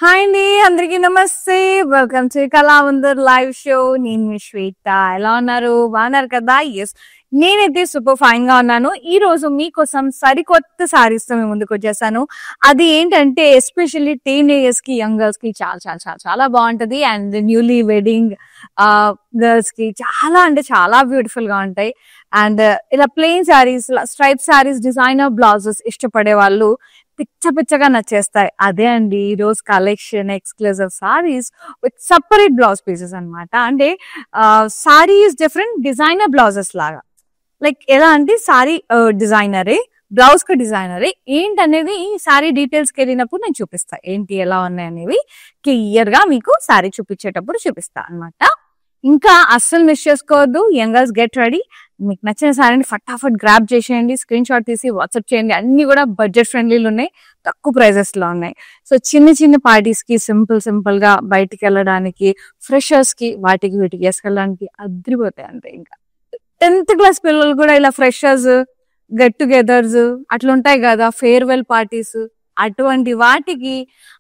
Hi అండి, అందరికీ నమస్తే. Welcome to Kalavandar live show. నేను మీ శ్వేత. ఎలా ఉన్నారు? బాగున్నారు కదా? ఎస్, నేనైతే సూపర్ ఫైన్ గా ఉన్నాను. ఈ రోజు మీకోసం సరికొత్త సారీస్ తో మేము ముందుకు వచ్చేసాను. అది ఏంటంటే ఎస్పెషల్లీ టీనేజర్స్ కి, యంగ్ గర్ల్స్ కి చాలా చాలా చాలా చాలా బాగుంటది. అండ్ న్యూలీ వెడ్డింగ్ గర్ల్స్ కి చాలా అంటే చాలా బ్యూటిఫుల్ గా ఉంటాయి. అండ్ ఇలా plain saris, stripe saris, designer blouses ఇష్టపడే వాళ్ళు పిచ్చగా నచ్చేస్తాయి. అదే అండి ఈ రోజు collection. Exclusive sarees with separate blouse pieces అన్నమాట. అంటే sorry is different, designer blouses లాగా. లైక్ ఎలా అంటే సారీ డిజైనరే, బ్లౌజ్ కి డిజైనరే. ఏంటనేది సారీ డీటెయిల్స్ కి వెళ్ళినప్పుడు నేను చూపిస్తా, ఏంటి ఎలా ఉన్నాయి అనేవి క్లియర్ గా మీకు సారీ చూపించేటప్పుడు చూపిస్తా అన్నమాట. ఇంకా అస్సలు మిస్ చేసుకోవద్దు. Young girls get ready. మీకు నచ్చిన సారీని ఫటాఫట్ గ్రాప్ చేసేయండి, స్క్రీన్ షాట్ తీసి వాట్సాప్ చేయండి. అన్ని కూడా బడ్జెట్ ఫ్రెండ్లీలు ఉన్నాయి, తక్కువ ప్రైజెస్ లో ఉన్నాయి. సో చిన్న చిన్న పార్టీస్ కి సింపుల్ గా బయటికి వెళ్ళడానికి, ఫ్రెషర్స్ కి వాటికి వీటికి వేసుకెళ్ళడానికి అద్రిపోతాయి అంతే. ఇంకా 10th క్లాస్ పిల్లలు కూడా ఇలా ఫ్రెషర్స్, గెట్ టుగెదర్స్ అట్లా ఉంటాయి కదా, ఫేర్వెల్ పార్టీస్, అటువంటి వాటికి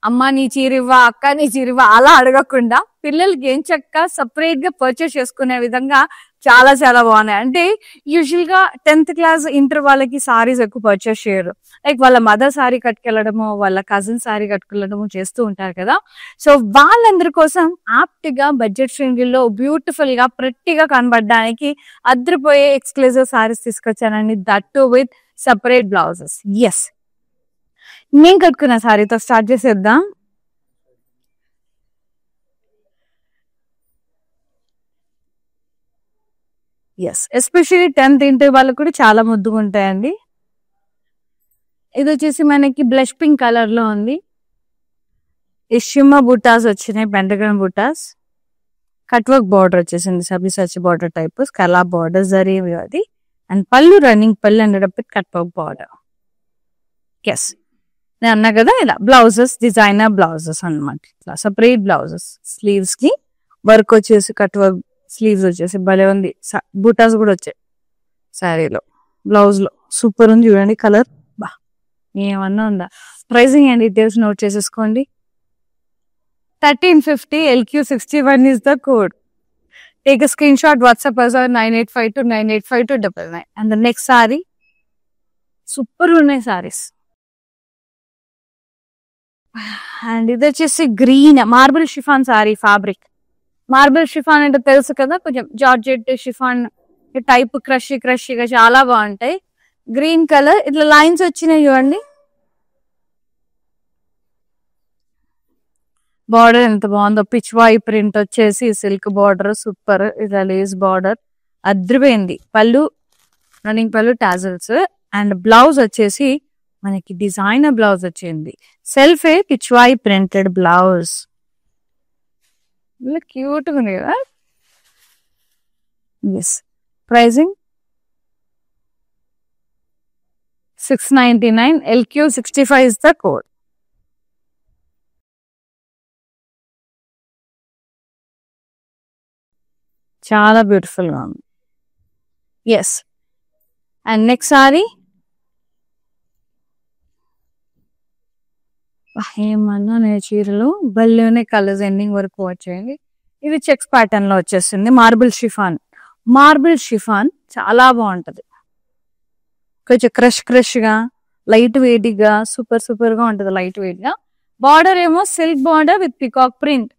అమ్మ నీ చీరివ్వా, అక్క నీ చీరివ్వా అలా అడగకుండా పిల్లలకి ఏం చక్క సపరేట్ గా పర్చేస్ చేసుకునే విధంగా చాలా చాలా బాగున్నాయి. అంటే యూజువల్ గా 10th క్లాస్, ఇంటర్ వాళ్ళకి సారీస్ ఎక్కువ పర్చేస్ చేయరు. లైక్ వాళ్ళ మదర్ సారీ కట్టుకెళ్ళడము, వాళ్ళ కజిన్ సారీ కట్టుకెళ్ళడము చేస్తూ ఉంటారు కదా. సో వాళ్ళందరి కోసం యాప్ట్ గా బడ్జెట్ ఫ్రెండ్లీలో బ్యూటిఫుల్ గా ప్రెట్టిగా కనబడడానికి అద్రిపోయే ఎక్స్క్లూజివ్ సారీస్ తీసుకొచ్చానండి. That too with separate blouses. Yes, నేను కట్టుకున్న సారీతో స్టార్ట్ చేసేద్దాం. ఎస్, ఎస్పెషల్లీ 10th ఇంటర్ వాళ్ళకు కూడా చాలా ముద్దుగా ఉంటాయండి. ఇది వచ్చేసి మనకి బ్లష్ పింక్ కలర్ లో ఉంది. ఈ షిమ్మర్ బుటాస్ వచ్చినాయి, పెంటగ్రామ్ బుటాస్. కట్ వర్క్ బార్డర్ వచ్చేసింది, సబిసచి బార్డర్ టైప్, స్కలా బార్డర్ జరీ అది. అండ్ పళ్ళు రన్నింగ్ పళ్ళు and cut work border. Yes, నేను అన్నా కదా ఇలా బ్లౌజెస్, డిజైనర్ బ్లౌజెస్ అన్నమాట. ఇట్లా సపరేట్ బ్లౌజెస్, స్లీవ్స్ కి వర్క్ వచ్చేసి కట్ వర్క్ స్లీవ్స్ వచ్చేసి భలే ఉంది. బూటాస్ కూడా వచ్చాయి శారీలో, బ్లౌజ్ లో సూపర్ ఉంది. చూడండి కలర్, బా ఏమన్నా ఉందా. ప్రైసింగ్ అండ్ డీటెయిల్స్ నోట్ చేసేసుకోండి. 1350 LQ61 is the code. Take a screenshot, WhatsApp us on 9852985299. And the next saree, super ఉన్నాయి సారీస్. అండ్ ఇది వచ్చేసి green marble chiffon sorry fabric. Marble chiffon అంటే తెలుసు కదా, కొంచెం జార్జెట్ షిఫాన్ టైప్, క్రషీగా చాలా బాగుంటాయి. గ్రీన్ కలర్, ఇట్లా లైన్స్ వచ్చినాయి చూడండి. బార్డర్ ఎంత బాగుందో, పిచ్వాయి ప్రింట్ వచ్చేసి సిల్క్ బార్డర్, సూపర్. ఇట్లా లేస్ బార్డర్ అద్రిపోయింది. పళ్ళు రన్నింగ్ పళ్ళు, టాజల్స్. అండ్ బ్లౌజ్ వచ్చేసి మనకి డిజైనర్ బ్లౌజ్ వచ్చింది, సెల్ఫే పిచ్వాయి ప్రింటెడ్ బ్లౌజ్. క్యూట్ గా ఉంది కదా. Yes, pricing 699. LQ65 is the code. చాలా బ్యూటిఫుల్ గా ఉంది. ఎస్, అండ్ నెక్స్ట్ సారీ ఏమన్నా నేను చీరలు భలేనే కలర్స్ ఎండింగ్ వరకు వచ్చేయండి. ఇది చెక్స్ ప్యాటర్న్ లో వచ్చేస్తుంది. మార్బుల్ షిఫాన్ చాలా బాగుంటది. కొంచెం క్రష్ గా, లైట్ వెయిట్ గా, సూపర్ గా ఉంటది. లైట్ వెయిట్ గా. బార్డర్ ఏమో silk border with peacock print,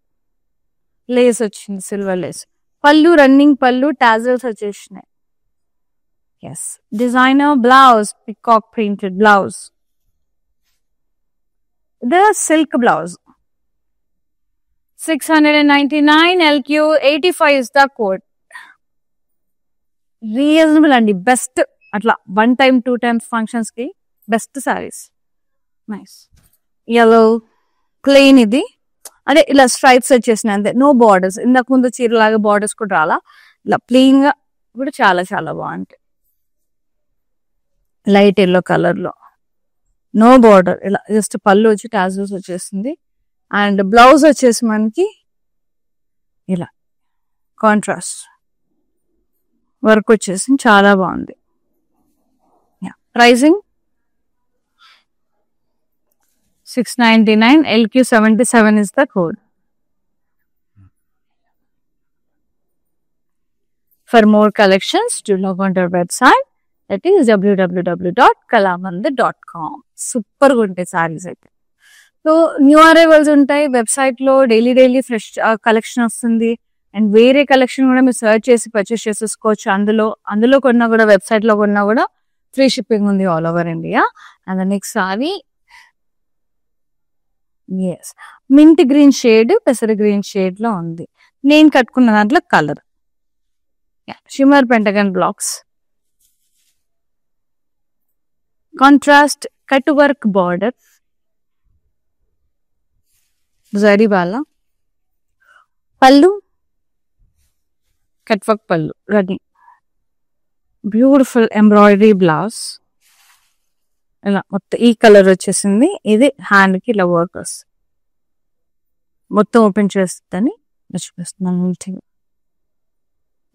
lace వచ్చింది, సిల్వర్ లేస్. పళ్ళు రన్నింగ్ పళ్ళు, టాజల్స్ వచ్చేసినాయి. Yes, designer blouse, peacock printed blouse. The silk blouse 699. LQ85 is the code. Reasonable అండి, బెస్ట్. అట్లా 1 time 2 times ఫంక్షన్స్ కి best saris. Nice yellow plain. ఇది అదే ఇలా స్ట్రైప్స్ వచ్చేసినాయి అంతే, నో బార్డర్స్. ఇంతకు ముందు చీరలాగా బార్డర్స్ కూడా రాలా, ఇలా ప్లెయిన్ గా కూడా చాలా చాలా బాగుంటాయి. లైట్ ఎల్లో కలర్ లో, నో బార్డర్. ఇలా జస్ట్ పళ్ళు వచ్చి టాజల్స్ వచ్చేసింది. అండ్ బ్లౌజ్ వచ్చేసి మనకి ఇలా కాంట్రాస్ట్ వర్క్ వచ్చేసి చాలా బాగుంది. Pricing 699. LQ77 is the code. For more collections, do log on to our website. That is www.kalamandir.com. Super good sarees అయితే. సో న్యూ అరైవల్స్ ఉంటాయి వెబ్సైట్ లో, డైలీ ఫ్రెష్ కలెక్షన్ వస్తుంది. అండ్ వేరే కలెక్షన్ కూడా మీరు సర్చ్ చేసి పర్చేస్ చేసేసుకోవచ్చు. అందులో కొన్నా కూడా, వెబ్సైట్ లో కొన్నా కూడా ఫ్రీ షిప్పింగ్ ఉంది all over India. And next sorry mint green shade, పెసర గ్రీన్ షేడ్ లో ఉంది. నేను కట్టుకున్న దాంట్లో colour shimmer pentagon blocks, contrast cut work border, zari Bala పళ్ళు, కట్ వర్క్ పళ్ళు, రన్నింగ్ బ్యూటిఫుల్ ఎంబ్రాయిడరీ బ్లౌజ్. ఇలా మొత్తం ఈ కలర్ వచ్చేసింది. ఇది హ్యాండ్ కి ఇలా వర్క్ వస్తుంది. మొత్తం ఓపెన్ చేస్తుందని చూపిస్తున్నాను.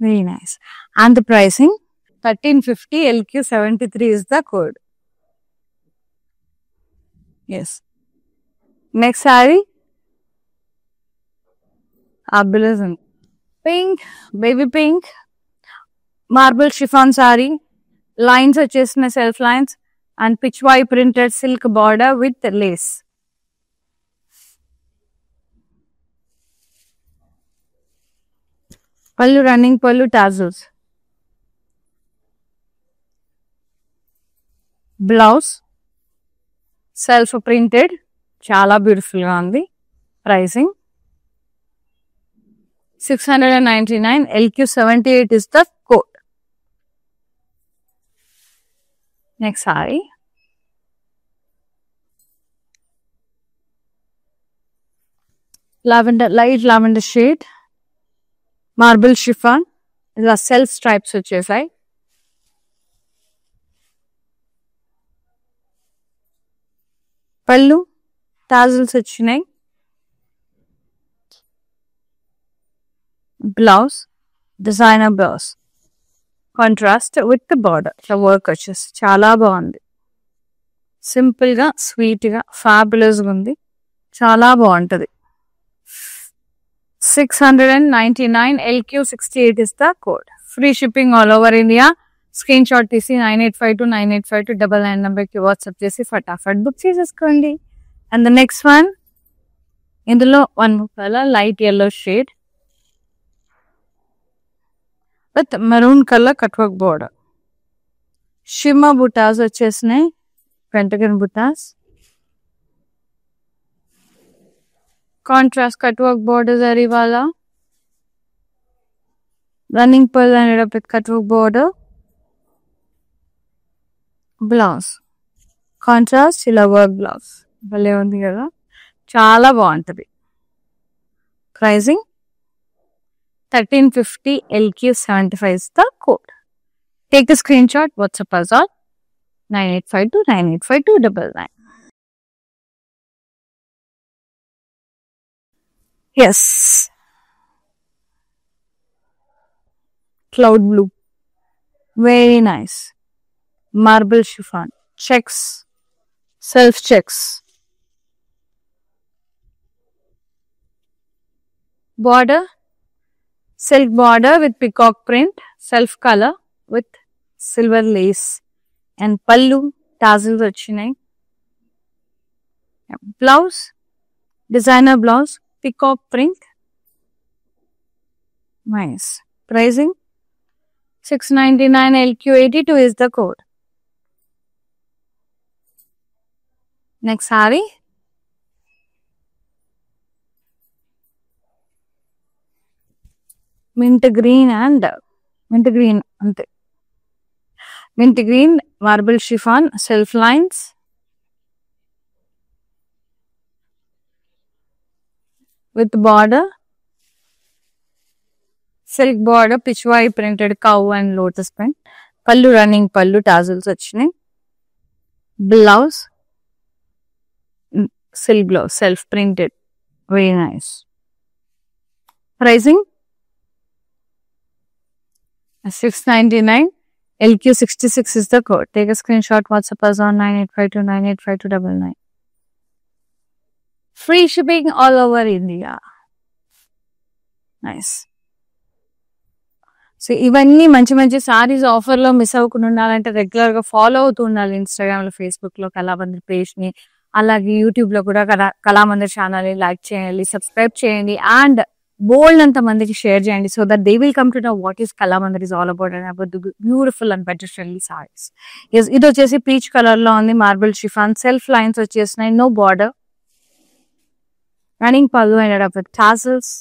Very nice. And the pricing 1350. LQ73 is the code. Yes. Next saree, Abdulazan pink, baby pink, marble chiffon saree. Lines వచ్చేసిన self lines and pitchwai printed silk border with lace. Pallu running pallu tassels. Blouse self printed, చాలా beautiful గా ఉంది. Pricing 699. LQ78 is the code. Next saree, lavender, light lavender shade, marble chiffon. ఇలా self stripes వచ్చేసాయి. పళ్ళు tassels వచ్చినాయి. Blouse designer blouse, contrast with border. Work వచ్చేసి చాలా బాగుంది. సింపుల్ గా, స్వీట్ గా, ఫ్యాబులస్ గా ఉంది. చాలా బాగుంటది. 699. LQ68 is the code. Free shipping all over India. Screenshot తీసి 9852985299 నెంబర్కి వాట్సాప్ చేసి ఫటాఫట్ బుక్ చేసేసుకోండి. అండ్ ద నెక్స్ట్ వన్, ఇందులో one colour light yellow shade with maroon colour cut work border. Shimmer బుటాస్ వచ్చేసినాయి, పెంటగన్ బుటాస్, contrast cut work border zari వాలా, రన్నింగ్ పర్ల్ అనేటప్పుడు with cut work border. Blouse contrast ఇలా వర్క్ బ్లౌజ్. భలే ఉంది కదా, చాలా బాగుంటుంది. Pricing 1350. LQ75 is the code. Take a screenshot, WhatsApp us on 9852985299. Yes, cloud blue, very nice. Marble chiffon, checks, self checks, border, silk border with peacock print, self color with silver lace, and pallu tassels vachinayi. Blouse designer blouse, peacock print, nice. Pricing 699. LQ82 is the code. Next saree, mint green and mint green ante, mint green marble chiffon, self lines, with border, silk border, pitchwai printed cow and lotus print. Pallu running pallu, tassels vachinayi. Blouse silk blouse, self printed, very nice. Pricing 699. LQ66 is the code. Take a screenshot, WhatsApp us on 9852985299. Free shipping all over India. Nice. So ఇవన్నీ మంచి మంచి సారీస్ ఆఫర్లో miss అవ్వకుండా ఉండాలంటే రెగ్యులర్గా follow అవుతూ ఉండాలి ఇన్స్టాగ్రామ్లో, ఫేస్బుక్లో కళామందిర్ పేజ్ని, అలాగే యూట్యూబ్లో కూడా కళామందిర్ ఛానల్ని లైక్ చేయండి, సబ్స్క్రైబ్ చేయండి అండ్ బోల్డ్ అంత మందికి షేర్ చేయండి so that they will come to know what is Kalamandir is all about and about the beautiful and budget friendly saris. ఇది వచ్చేసి పీచ్ కలర్లో ఉంది, మార్బుల్ షిఫాన్, సెల్ఫ్ లైన్స్ వచ్చేసినాయి, no border, running pallu ended up with tassels,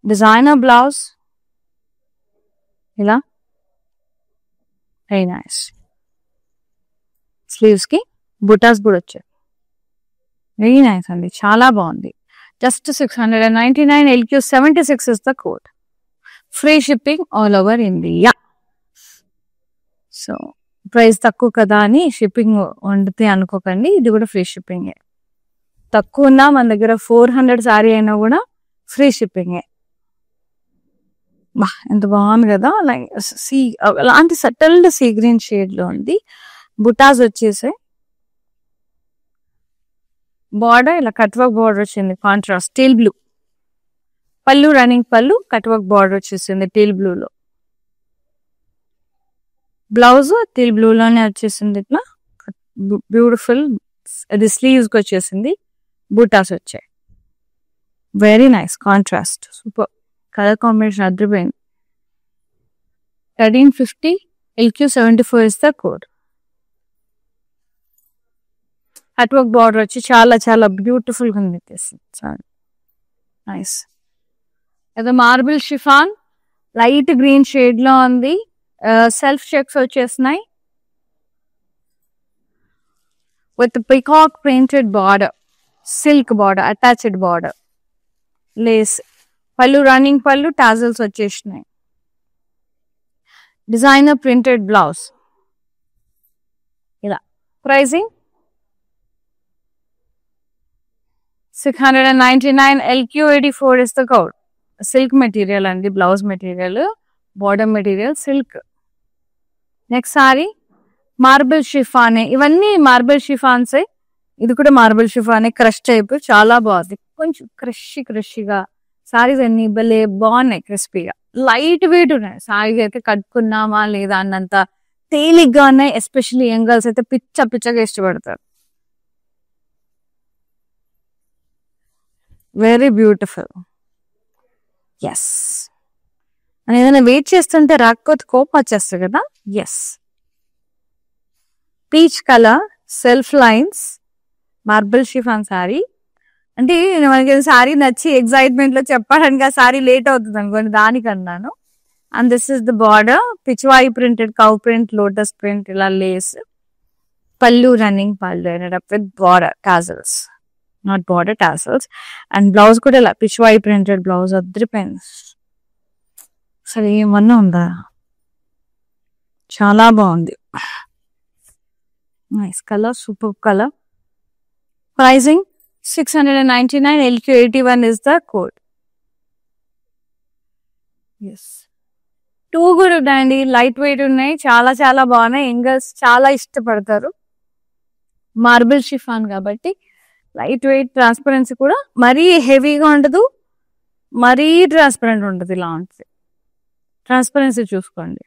designer blouse ఇలా very nice. Sleeves కి బుటాస్ కూడా వచ్చాయి, very nice అండి, చాలా బాగుంది. Just 699 LQ76 is the code. Free shipping all over India. So price తక్కువ కదా అని షిప్పింగ్ వండితే అనుకోకండి, ఇది కూడా ఫ్రీ షిప్పింగే. తక్కువ ఉన్నా మన దగ్గర 400 సారీ అయినా కూడా ఫ్రీ షిప్పింగే. బా ఎంత బాగుంది కదా, లైక్ అలాంటి సటిల్డ్ సీ గ్రీన్ షేడ్ లో ఉంది. బుటాస్ వచ్చేసాయి, బార్డర్ ఇలా కట్ వర్క్ బార్డర్ వచ్చింది, కాంట్రాస్ట్ టీల్ బ్లూ. పళ్ళు running pallu, cut work border వచ్చేసింది టీల్ బ్లూలో. బ్లౌజ్ టీల్ బ్లూలోనే వచ్చేసింది, ఇట్లా బ్యూటిఫుల్. అది స్లీవ్స్కి వచ్చేసింది, బుటాస్ వచ్చాయి, very nice contrast, super colour combination అదిరిపోయింది. 1350 LQ74 is the code. Cut work border వచ్చి చాలా చాలా బ్యూటిఫుల్ గా ఉంది, నైస్. ఏదో marble chiffon light green shade లో ఉంది, సెల్ఫ్ చెక్స్ వచ్చేసినాయి with peacock printed border, silk border, attached border, lace. పళ్ళు రన్నింగ్ పళ్ళు, టాజల్స్ వచ్చేసినాయి, డిజైనర్ ప్రింటెడ్ బ్లౌజ్ ఇలా. Pricing 699 LQ84 is the code. Silk material అండి, blouse material, border material silk. Next saree marble షిఫానే, ఇవన్నీ మార్బుల్ షిఫాన్సే, ఇది కూడా మార్బుల్ షిఫానే, క్రష్ టైప్, చాలా బాగుంది, కొంచెం క్రషీగా. సారీస్ అన్ని భలే బాగున్నాయి, క్రిస్పీగా, లైట్ వెయిట్ ఉన్నాయి. సారీస్ అయితే కట్టుకున్నామా లేదా అన్నంత తేలిగ్గా ఉన్నాయి. ఎస్పెషల్లీ యంగ్ గర్ల్స్ అయితే పిచ్చగా ఇష్టపడతారు. Very beautiful. ఎస్, అని ఏదైనా వెయిట్ చేస్తుంటే రాకపోతే కోపం వచ్చేస్తుంది కదా. Yes, peach colour, self lines, marble chiffon sari. అంటే మనకి సారీ నచ్చి ఎక్సైట్మెంట్ లో చెప్పడానికి ఆ సారీ లేట్ అవుతుంది అనుకోండి, దానికన్నాను. And this is the border, pichwai printed, cow print, lotus print, ఇలా లేస్. పళ్ళు running pallu ended up with border tassels, not border tassels. And blouse కూడా ఇలా పిచ్వాయి ప్రింటెడ్ బ్లౌజ్, అదిరిపోయింది. అసలు ఏమన్నా ఉందా, చాలా బాగుంది, nice colour, super colour. Pricing 699 LQ81 is the code. Yes. 2 కూడా ఉన్నాయండి, లైట్ వెయిట్ ఉన్నాయి, చాలా చాలా బాగున్నాయి. యంగర్స్ చాలా ఇష్టపడతారు. మార్బుల్ షిఫాన్ కాబట్టి లైట్ వెయిట్, ట్రాన్స్పరెన్సీ కూడా మరీ హెవీగా ఉండదు, మరీ ట్రాన్స్పరెంట్ ఉండదు, ఇలా ఉంటుంది. ట్రాన్స్పరెన్సీ చూసుకోండి.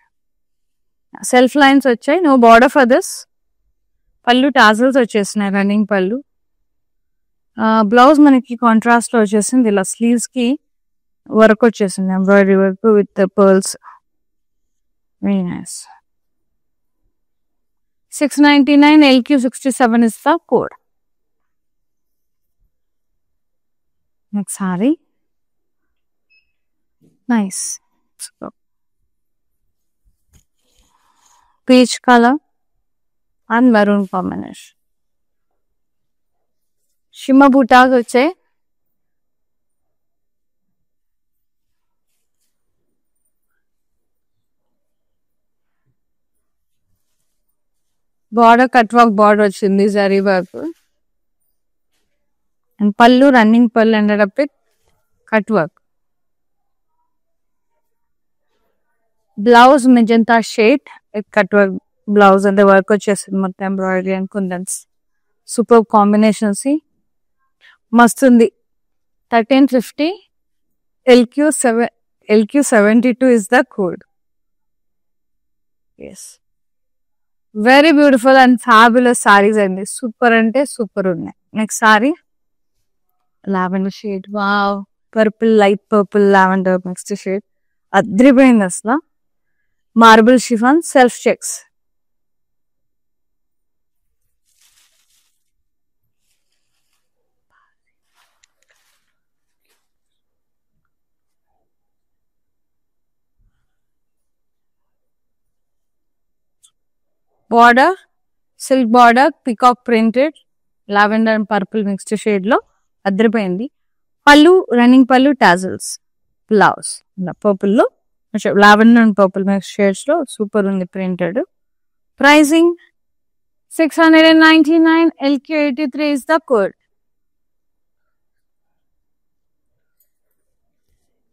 సెల్ఫ్ లైన్స్ వచ్చాయి, నో బార్డర్ ఫర్ దిస్. పళ్ళు టాజల్స్ వచ్చేసినాయి, రన్నింగ్ పళ్ళు. బ్లౌజ్ మనకి కాంట్రాస్ట్ లో వచ్చేసింది, ఇలా స్లీవ్స్ కి వర్క్ వచ్చేసింది, embroidery work with pearls, very nice. 699 LQ67 is the code. Next saree, nice, peach color and maroon combination. షిమ్మ బుటాస్ వచ్చాయి, బార్డర్ కట్ వర్క్ బార్డర్ వచ్చింది, జరీ వర్క్. అండ్ పళ్ళు running pallu ended up with cut work. Blouse magenta shade with cut work blouse, అంటే work వచ్చేసింది మొత్తం, embroidery and kundans, super combinations మస్తు ఉంది. 1350 LQ72 is the code. Yes, very beautiful and fabulous sarees అండి. Super అంటే super ఉన్నాయి. Next saree lavender shade. Wow, purple, light purple lavender next shade అద్రిపోయింది అసలు. Marble chiffon self checks. Border silk border, peacock printed, lavender and purple mixed shade లో అద్రిపోయింది. Pallu running పళ్ళు, tassels, blouse purple లో lavender and purple mix shades లో super ఉంది printed. Pricing 699. LQ83 is the code.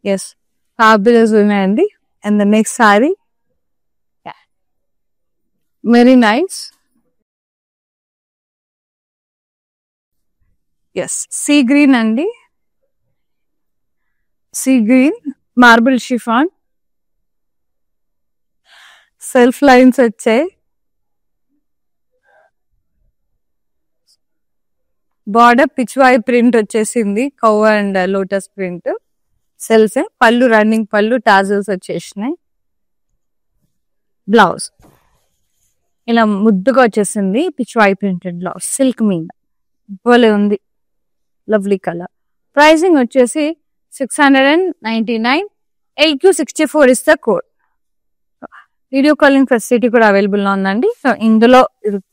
Yes, fabulous ఉన్నాయండి. And the next saree, very nice. Yes, sea green అండి. Sea green marble chiffon, self lines వచ్చాయి. Border Pichwai print వచ్చేసింది, cow and lotus print. Self పళ్ళు running పళ్ళు, tassels వచ్చేసినాయి. Blouse ఇలా ముద్దుగా వచ్చేసింది, పిచ్వాయ్ ప్రింటెడ్ బ్లౌజ్ సిల్క్ మీద భలే ఉంది, లవ్లీ కలర్. ప్రైసింగ్ వచ్చేసి 699. LQ64 is the code. Video calling facility కూడా అవైలబుల్ లో ఉందండి. సో ఇందులో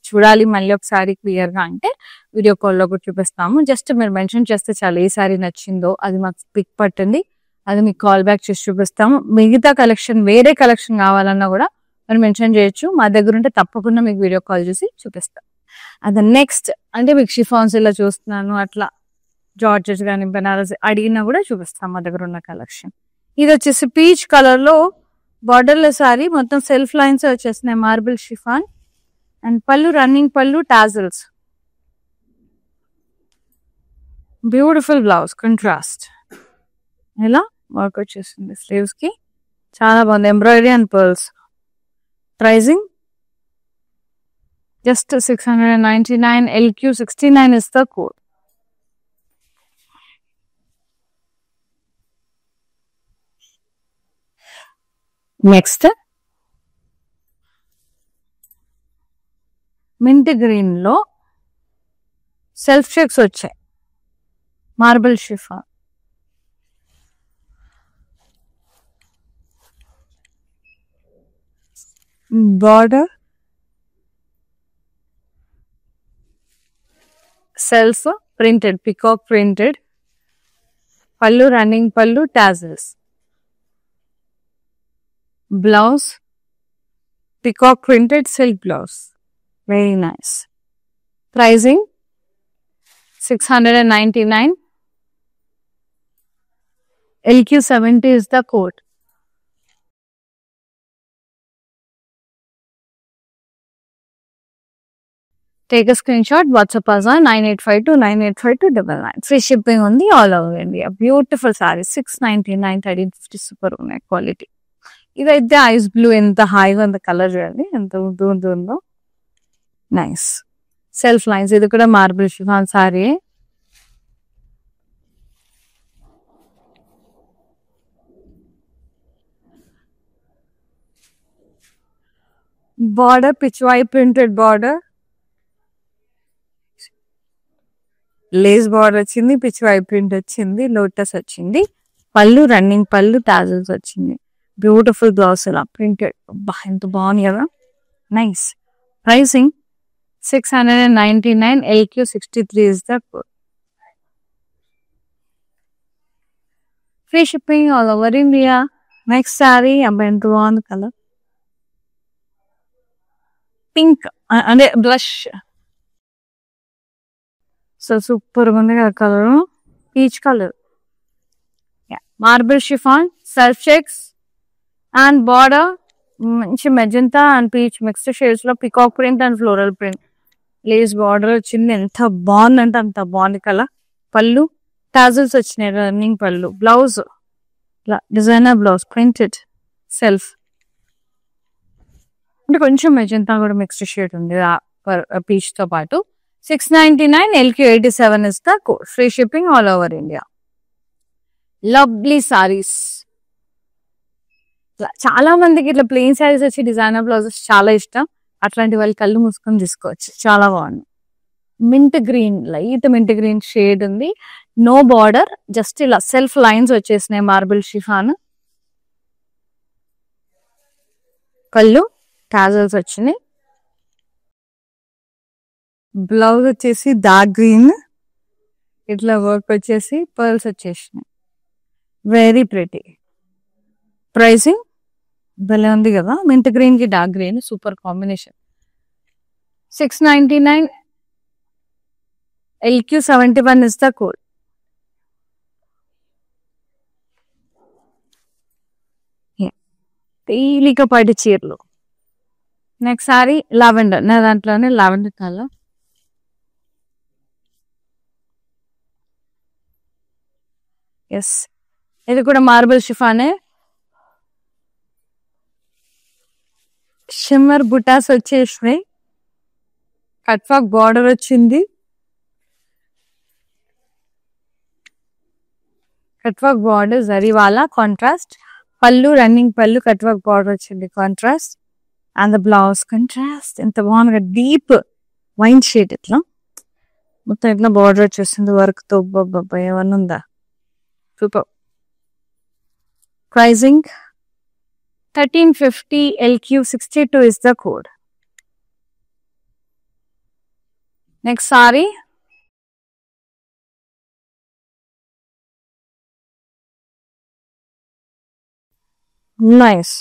చూడాలి మళ్ళీ ఒకసారి క్లియర్ గా అంటే వీడియో కాల్లో కూడా చూపిస్తాము. జస్ట్ మీరు మెన్షన్ చేస్తే చాలా ఏ సారీ నచ్చిందో అది మాకు పిక్ పట్టండి, అది మీకు కాల్ బ్యాక్ చేసి చూపిస్తాము. మిగతా కలెక్షన్ వేరే కలెక్షన్ కావాలన్నా కూడా మీరు మెన్షన్ చేయొచ్చు, మా దగ్గర ఉంటే తప్పకుండా మీకు వీడియో కాల్ చేసి చూపిస్తాం. అది నెక్స్ట్ అంటే మీకు షిఫాన్స్ ఇలా చూస్తున్నాను, అట్లా జార్జెస్ కానీ బెనారస్ అడిగినా కూడా చూపిస్తాం మా దగ్గర ఉన్న కలెక్షన్. ఇది వచ్చేసి పీచ్ కలర్ లో బార్డర్ల సారీ, మొత్తం సెల్ఫ్ లైన్స్ వచ్చేస్తున్నాయి, మార్బుల్ షిఫాన్ అండ్ పళ్ళు రన్నింగ్ పళ్ళు, టాజల్స్, బ్యూటిఫుల్ బ్లౌజ్ కంట్రాస్ట్. ఇలా వర్క్ వచ్చేసింది స్లీవ్స్ కి, చాలా బాగుంది, embroidery and pearls. Pricing just 699. LQ69 is the code. Next mint green లో సెల్ఫ్ చెక్స్ వచ్చాయి, marble chiffon. Border self printed, peacock printed, పళ్ళు రన్నింగ్ పళ్ళు, tassels, blouse peacock printed silk blouse, very nice. Pricing 699. LQ70 is the code. Take a screenshot, WhatsApp us on 9852985299. Free shipping on the all over India. Beautiful saree, 699, 1350, super ఉన్నాయి quality. ఇదైతే ice blue, ఎంత హాయిగా ఉంది colour చూడండి, ఎంత ఉందో. Nice self lines. ఇది కూడా marble chiffon sorry. Border Pichwai printed border, Lay's border వచ్చింది, పిచ్వాయ్ ప్రింట్ వచ్చింది, లోటస్ వచ్చింది, పళ్ళు రన్నింగ్ పళ్ళు, టాజల్స్ వచ్చింది, బ్యూటిఫుల్ బ్లౌజ్ ఇలా ప్రింటెడ్. ఎంత బాగుంది కదా, nice. Pricing 699. LQ63 is the code. Free shipping all over India. Next saree అబ్బాయి ఎంత బాగుంది కలర్, పింక్ అంటే బ్లష్, సో సూపర్ ఉంది కదా colour, peach colour. Marble chiffon self checks and border మంచి magenta and peach mixed shades లో peacock print and floral print lace border వచ్చింది. ఎంత బాగుందంటే అంత బాగుంది కలర్. పళ్ళు టాజల్స్ వచ్చినాయి, రన్నింగ్ పళ్ళు. Blouse designer blouse, printed self. అంటే కొంచెం మెజంతా కూడా మిక్స్డ్ షేడ్ ఉంది పీచ్ తో పాటు. 699 LQ 87 is the code. Free shipping all over India. Lovely saris. చాలా మందికి ఇట్లా ప్లెయిన్ సారీస్ వచ్చి డిజైనర్ బ్లౌజెస్ చాలా ఇష్టం. అట్లాంటి వాళ్ళు కళ్ళు మూసుకొని తీసుకోవచ్చు. చాలా బాగుంది. Mint green, light mint green shade ఉంది. నో బార్డర్, జస్ట్ ఇలా సెల్ఫ్ లైన్స్ వచ్చేసినాయి. Marble chiffon. కళ్ళు టాజల్స్ వచ్చినాయి. బ్లౌజ్ వచ్చేసి డార్క్ గ్రీన్, ఇట్లా వర్క్ వచ్చేసి పర్ల్స్ వచ్చేసినాయి. Very pretty. ప్రైసింగ్ భలే ఉంది కదా, మింట్ గ్రీన్ కి dark green super combination. 699 LQ 71 is the code. తేలికపాటి చీరలు. నెక్స్ట్ సారీ లావెండర్, నా దాంట్లోనే లావెండర్ కలర్. ఎస్, ఇది కూడా మార్బుల్ షిఫానే. షిమ్మర్ బుటాస్ వచ్చేసినాయి. కట్ వర్క్ బార్డర్ వచ్చింది. కట్ వర్క్ బార్డర్ జరీవాలా contrast. Pallu running pallu, cut work border వచ్చింది contrast. And the blouse contrast. ఎంత బాగుంది, డీప్ వైన్ షేడ్. ఇట్లా మొత్తం ఇట్లా బార్డర్ వచ్చేసింది వర్క్ తో. ఏమన్నా ఉందా, super. Pricing 1350 LQ 62 is the code. Next saree. Nice.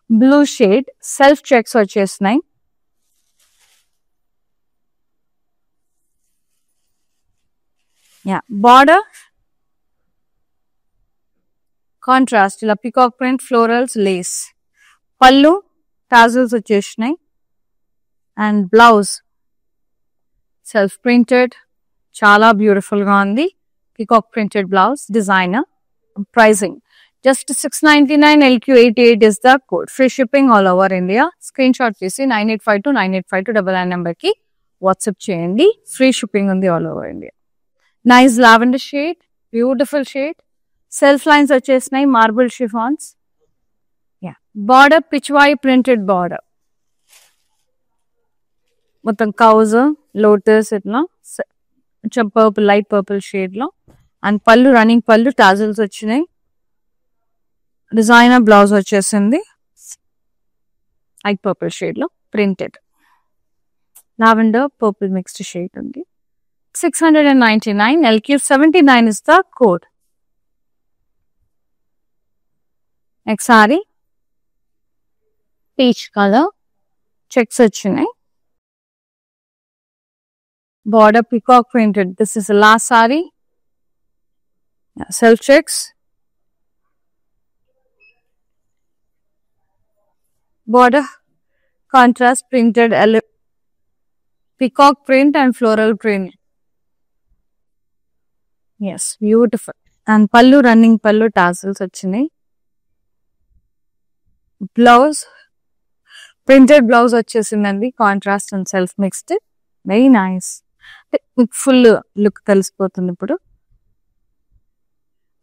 Blue shade, self checks వచ్చేసినాయి. Yeah, border కాంట్రాస్ట్, ఇలా peacock print, florals, lace. Pallu tassels వచ్చేసినాయి. అండ్ బ్లౌజ్ సెల్ఫ్ ప్రింటెడ్, చాలా బ్యూటిఫుల్ గా ఉంది. Peacock printed blouse, designer. Pricing just 699 LQ 88 is the code. Free shipping all over India. Screenshot చేసి 9852985299 number కి WhatsApp చేయండి. Free shipping ఉంది all over India. Nice lavender shade, beautiful shade. Self lines వచ్చేసినాయి, marble chiffons. Border pichwai printed border, మొత్తం కౌజ్ lotus ఇట్లా కొంచెం purple, light purple shade లో. అండ్ పళ్ళు రన్నింగ్ పళ్ళు, టాజల్స్ వచ్చినాయి. డిజైనర్ బ్లౌజ్ వచ్చేసింది లైట్ పర్పుల్ షేడ్ లో, printed. Lavender purple mixed shade ఉంది. 699 LQ 79 is the code. Next saree peach colour, checks వచ్చినాయి. Border peacock printed. This is last saree. Self checks. Border contrast printed, peacock print and floral print. Yes, beautiful. And పళ్ళు running pallu, tassels వచ్చినాయి. Blouse printed blouse వచ్చేసిందండి, contrast and self mixed. Very nice. Full look తెలిసిపోతుంది ఇప్పుడు.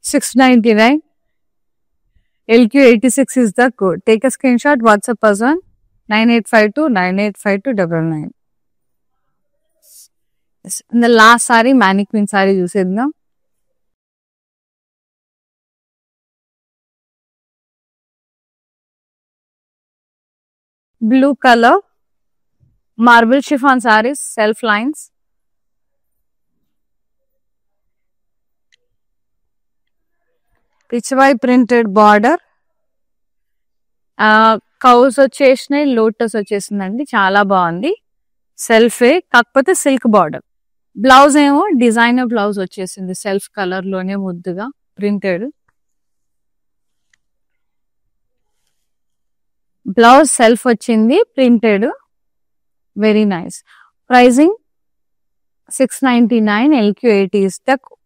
699 LQ 86 is the code. Take a screenshot, WhatsApp us on 9852985299. Yes. And the last saree, mannequin saree చూసేద్దాం. Blue color, marble chiffon sarees, self lines. Pichwai printed border, cows వచ్చేసినాయి, lotus వచ్చేసిందండి. చాలా బాగుంది. సెల్ఫే, కాకపోతే silk border. Blouse ఏమో designer blouse వచ్చేసింది, self colour లోనే ముద్దుగా ప్రింటెడ్. బ్లౌజ్ సెల్ఫ్ వచ్చింది, printed. Very nice. Pricing 699, LQ80 is the code.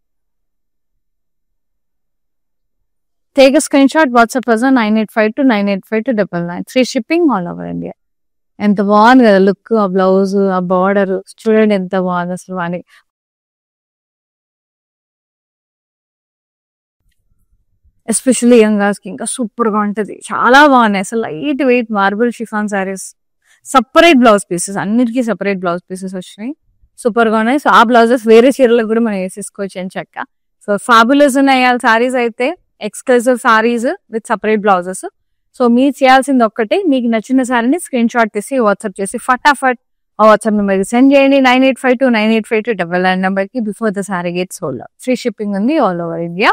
Take a screenshot, WhatsApp us on 98529852999. Free shipping all over India. ఎంత బాగుంది కదా లుక్, ఆ బ్లౌజ్, ఆ బార్డర్ చూడండి ఎంత బాగుంది అసలు. వాని ఎస్పెషల్లీ యంగ్ గర్ల్స్ కి ఇంకా సూపర్ గా ఉంటది. చాలా బాగున్నాయి అసలు. Light weight marble chiffon saris, separate blouse pieces, అన్నిటికీ సపరేట్ బ్లౌజ్ పీసెస్ వచ్చినాయి. సూపర్ గా ఉన్నాయి. సో ఆ బ్లౌజెస్ వేరే చీరలకు కూడా మనం వేసేసుకోవచ్చు అని చెక్క. సో ఫ్యాబులస్ ఉన్నాయి ఆ సారీస్ అయితే, exclusive sarees with separate blouses. So మీరు చేయాల్సింది ఒక్కటే, మీకు నచ్చిన సారీని స్క్రీన్ షాట్ తీసి వాట్సాప్ చేసి ఫటాఫట్ ఆ వాట్సాప్ నెంబర్కి సెండ్ చేయండి. 9852985299 నెంబర్కి before the saree gets sold out. Free shipping ఉంది all over India.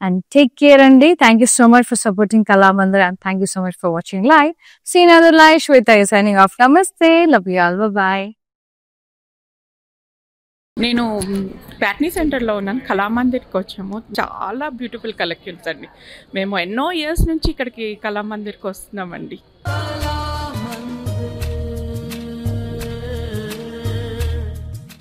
And take care అండి. Thank you so much for supporting Kalamandir and thank you so much for watching live. See you another live. Shweta is signing off. Namaste. Love you all. Bye-bye. నేను ప్యాట్నీ సెంటర్లో ఉన్నాను. కళామందిర్కి వచ్చాము. చాలా beautiful collections అండి. మేము ఎన్నో years నుంచి ఇక్కడికి కళామందిర్కి వస్తున్నామండి.